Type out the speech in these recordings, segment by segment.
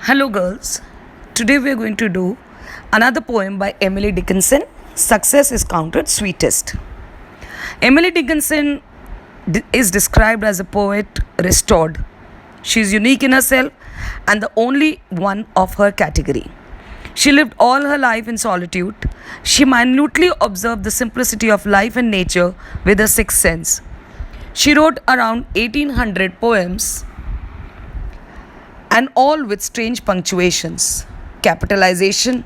Hello, girls. Today we are going to do another poem by Emily Dickinson. Success is counted sweetest. Emily Dickinson is described as a poet restored. She is unique in herself and the only one of her category. She lived all her life in solitude. She minutely observed the simplicity of life and nature with her sixth sense. She wrote around 1800 poems and all with strange punctuations, capitalization,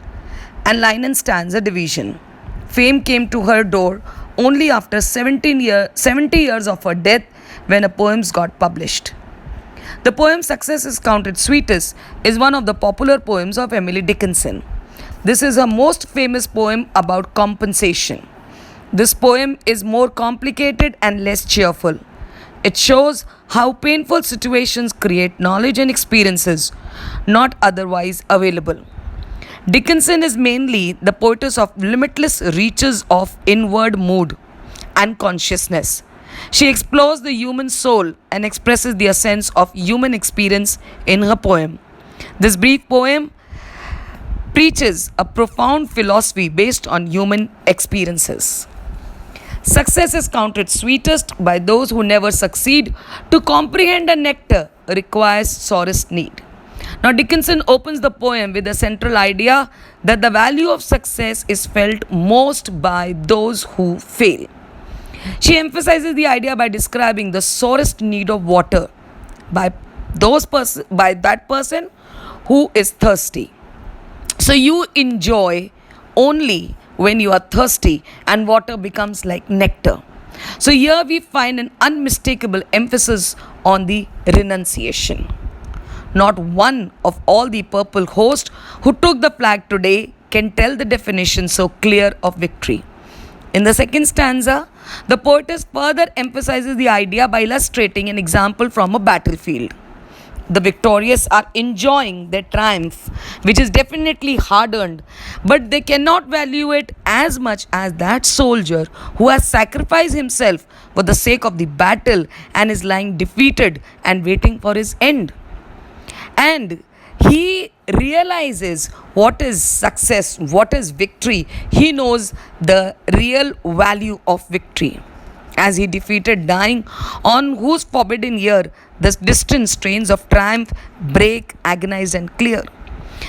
and line and stanza division. Fame came to her door only after 70 years of her death when her poems got published. The poem Success is Counted Sweetest is one of the popular poems of Emily Dickinson. This is her most famous poem about compensation. This poem is more complicated and less cheerful. It shows how painful situations create knowledge and experiences not otherwise available. Dickinson is mainly the poetess of limitless reaches of inward mood and consciousness. She explores the human soul and expresses the essence of human experience in her poem. This brief poem preaches a profound philosophy based on human experiences. Success is counted sweetest by those who never succeed. To comprehend a nectar requires sorest need. Now, Dickinson opens the poem with the central idea that the value of success is felt most by those who fail. She emphasizes the idea by describing the sorest need of water by that person who is thirsty. So you enjoy only when you are thirsty and water becomes like nectar. So here we find an unmistakable emphasis on the renunciation. Not one of all the purple host who took the flag today can tell the definition so clear of victory. In the second stanza, the poetess further emphasizes the idea by illustrating an example from a battlefield. The victorious are enjoying their triumph, which is definitely hard earned, but they cannot value it as much as that soldier who has sacrificed himself for the sake of the battle and is lying defeated and waiting for his end. And he realizes what is success, what is victory. He knows the real value of victory. As he defeated dying, on whose forbidden ear the distant strains of triumph break, agonized and clear.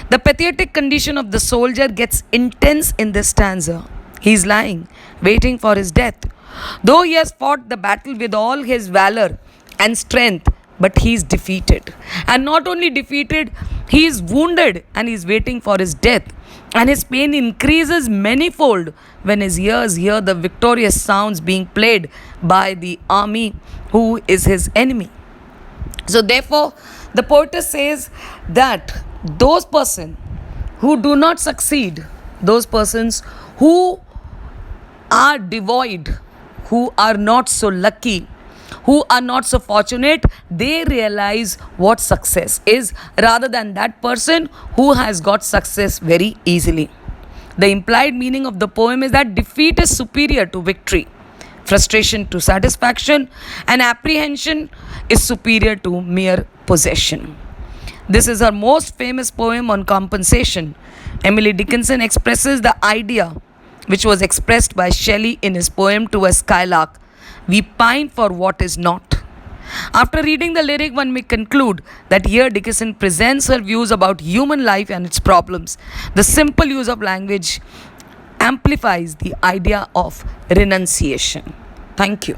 The pathetic condition of the soldier gets intense in this stanza. He is lying, waiting for his death. Though he has fought the battle with all his valor and strength, but he is defeated. And not only defeated, he is wounded and he is waiting for his death. And his pain increases manifold when his ears hear the victorious sounds being played by the army who is his enemy. So therefore, the poetess says that those persons who do not succeed, those persons who are devoid, who are not so lucky, who are not so fortunate, they realize what success is rather than that person who has got success very easily. The implied meaning of the poem is that defeat is superior to victory, frustration to satisfaction, and apprehension is superior to mere possession. This is her most famous poem on compensation. Emily Dickinson expresses the idea which was expressed by Shelley in his poem To a Skylark. We pine for what is not. After reading the lyric, one may conclude that here Dickinson presents her views about human life and its problems. The simple use of language amplifies the idea of renunciation. Thank you.